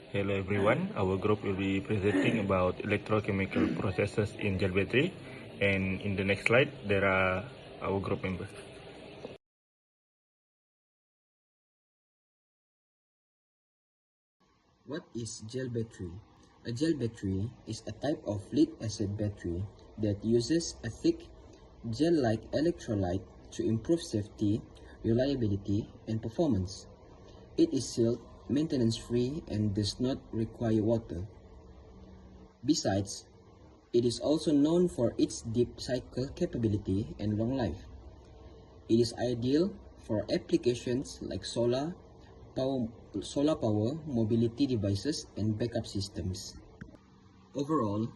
Hello everyone, our group will be presenting about electrochemical processes in gel battery, and in the next slide there are our group members. What is gel battery? A gel battery is a type of lead-acid battery that uses a thick, gel-like electrolyte to improve safety, reliability, and performance. It is sealed, maintenance-free, and does not require water. Besides, it is also known for its deep cycle capability and long life. It is ideal for applications like solar power, mobility devices, and backup systems. Overall,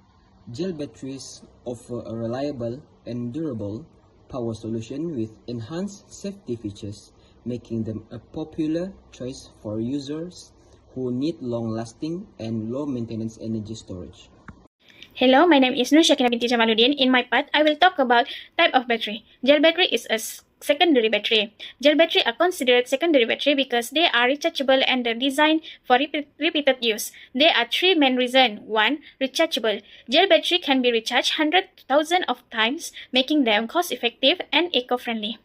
gel batteries offer a reliable and durable power solution with enhanced safety features, making them a popular choice for users who need long-lasting and low-maintenance energy storage. Hello, my name is NURSHAKINAH binti Jamaluddin. In my part, I will talk about type of battery. Gel battery is a secondary battery. Gel battery are considered secondary battery because they are rechargeable and are designed for repeated use. There are three main reasons. 1. Rechargeable. Gel battery can be recharged 100,000 of times, making them cost-effective and eco-friendly.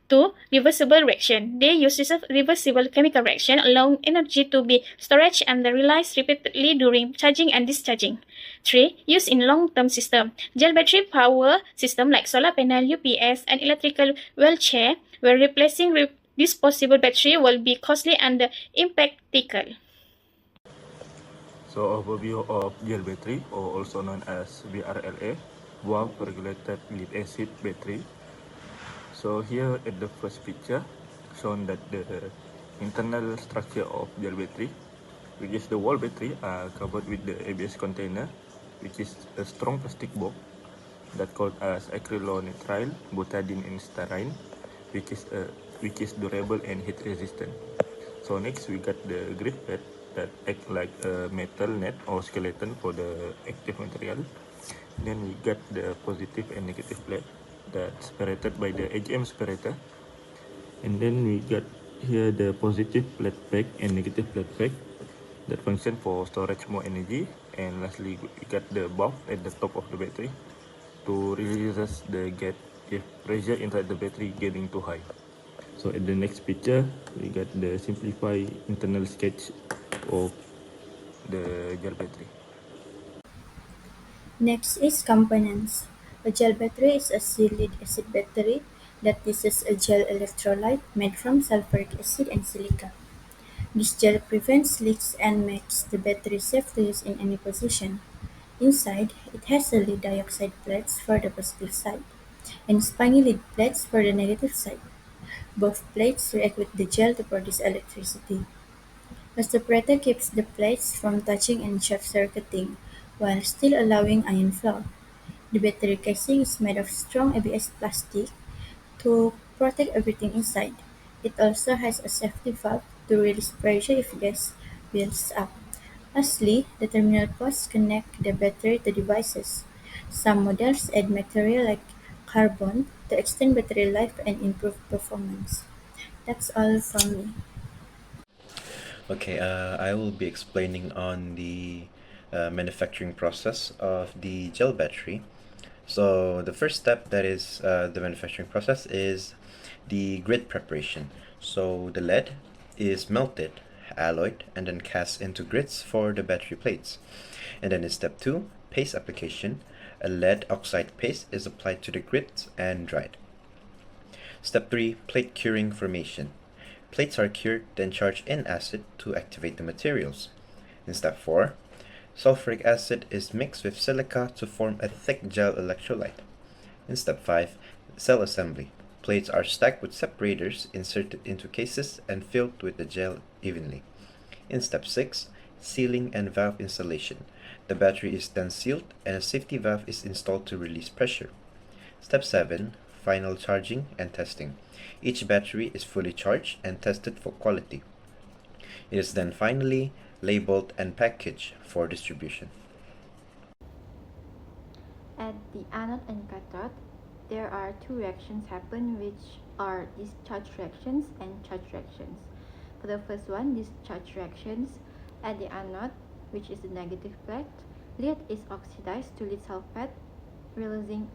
2. Reversible reaction. They use reversible chemical reaction, allowing energy to be stored and released repeatedly during charging and discharging. 3. Use in long-term system. Gel battery power system like solar panel, UPS, and electrical wheelchair, where replacing disposable battery will be costly and impractical. So overview of gel battery, or also known as VRLA, valve regulated lead acid battery. So here at the first picture, shown that the internal structure of gel battery, which is the wall battery, are covered with the ABS container, which is a strong plastic box that called as acrylonitrile, butadiene, and styrene, which is durable and heat resistant. So next we got the grip pad that act like a metal net or skeleton for the active material. Then we got the positive and negative plate that's separated by the AGM separator. And then we got here the positive plate pack and negative plate pack that function for storage more energy. And lastly, we got the valve at the top of the battery to release the gate if pressure inside the battery getting too high. So at the next picture, we got the simplified internal sketch of the gel battery. Next is components. A gel battery is a lead-acid battery that uses a gel electrolyte made from sulfuric acid and silica. This gel prevents leaks and makes the battery safe to use in any position. Inside, it has the lead dioxide plates for the positive side and spiny lead plates for the negative side. Both plates react with the gel to produce electricity. A separator keeps the plates from touching and short-circuiting, while still allowing ion flow. The battery casing is made of strong ABS plastic to protect everything inside. It also has a safety valve to release pressure if gas builds up. Lastly, the terminal posts connect the battery to devices. Some models add material like carbon to extend battery life and improve performance. That's all from me. Okay, I will be explaining on the manufacturing process of the gel battery. So the first step, that is the manufacturing process, is the grid preparation. So the lead is melted, alloyed, and then cast into grids for the battery plates. And then in step 2, paste application, a lead oxide paste is applied to the grids and dried. Step 3, plate curing formation. Plates are cured, then charged in acid to activate the materials. In step 4, sulfuric acid is mixed with silica to form a thick gel electrolyte. In step 5, cell assembly. Plates are stacked with separators inserted into cases and filled with the gel evenly. In step 6, sealing and valve installation. The battery is then sealed and a safety valve is installed to release pressure. Step 7, final charging and testing. Each battery is fully charged and tested for quality. It is then finally labeled and packaged for distribution. At the anode and cathode, there are two reactions happen, which are discharge reactions and charge reactions. For the first one, discharge reactions, At the anode, which is the negative plate, lead is oxidized to lead sulfate, releasing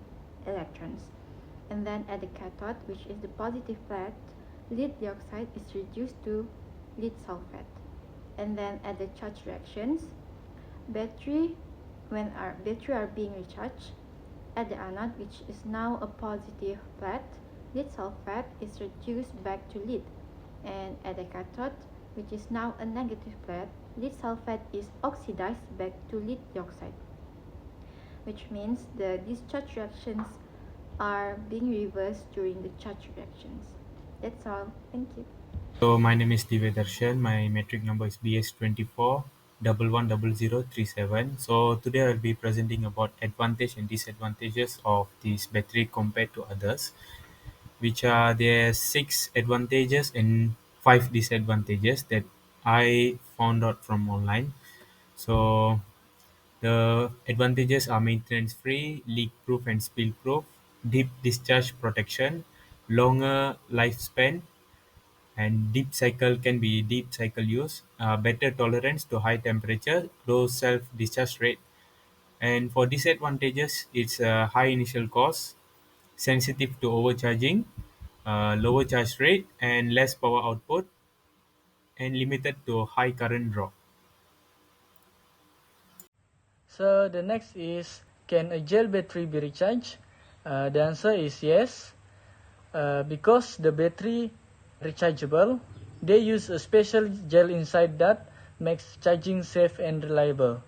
electrons. And then at the cathode, which is the positive plate, lead dioxide is reduced to lead sulfate. And then at the charge reactions, battery are being recharged, at the anode, which is now a positive plate, lead sulfate is reduced back to lead. And at the cathode, which is now a negative plate, lead sulfate is oxidized back to lead dioxide, which means the discharge reactions are being reversed during the charge reactions. That's all. Thank you. So my name is THIVVYE THARSHAN. My metric number is BS24 110037. So today I'll be presenting about advantage and disadvantages of this battery compared to others, which are there 6 advantages and 5 disadvantages that I found out from online. So the advantages are maintenance free, leak proof and spill proof, deep discharge protection, longer lifespan, and deep cycle can be deep cycle use, better tolerance to high temperature, low self discharge rate. And for disadvantages, it's a high initial cost, sensitive to overcharging, lower charge rate, and less power output, and limited to high current draw. So the next is, can a gel battery be recharged? The answer is yes. Because the battery rechargeable, they use a special gel inside that makes charging safe and reliable.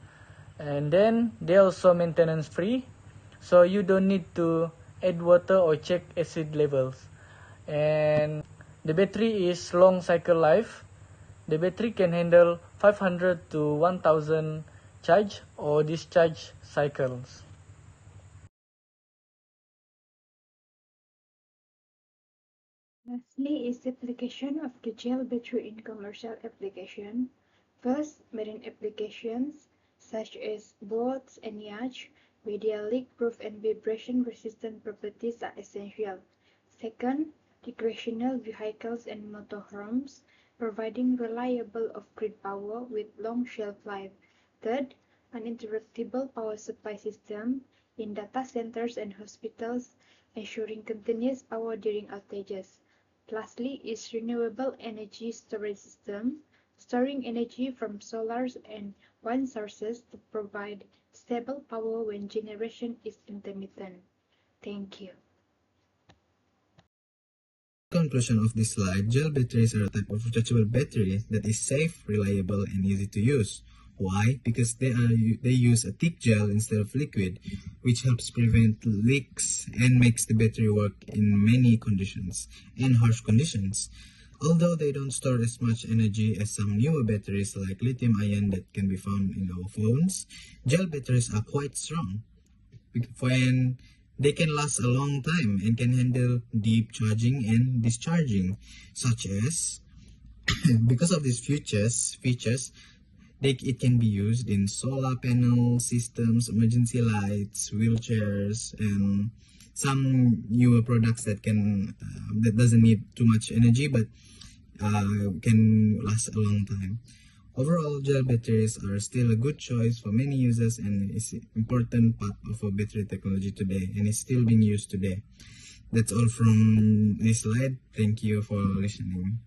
And then they also maintenance free, so you don't need to add water or check acid levels. And the battery is long cycle life. The battery can handle 500 to 1000 charge or discharge cycles. Lastly is the application of the gel battery in commercial application. First, marine applications such as boats and yachts, where their leak-proof and vibration-resistant properties are essential. Second, recreational vehicles and motorhomes, providing reliable off-grid power with long shelf life. Third, uninterruptible power supply system in data centers and hospitals, ensuring continuous power during outages. Lastly is renewable energy storage system, storing energy from solar and wind sources to provide stable power when generation is intermittent. Thank you. Conclusion of this slide, gel batteries are a type of rechargeable battery that is safe, reliable, and easy to use. Why? Because they use a thick gel instead of liquid, which helps prevent leaks and makes the battery work in many conditions and harsh conditions. Although they don't store as much energy as some newer batteries like lithium-ion that can be found in our phones, gel batteries are quite strong. When they can last a long time and can handle deep charging and discharging, such as because of these features, it can be used in solar panel systems, emergency lights, wheelchairs, and some newer products that doesn't need too much energy but can last a long time. Overall, gel batteries are still a good choice for many users and is an important part of our battery technology today and is still being used today. That's all from this slide. Thank you for listening.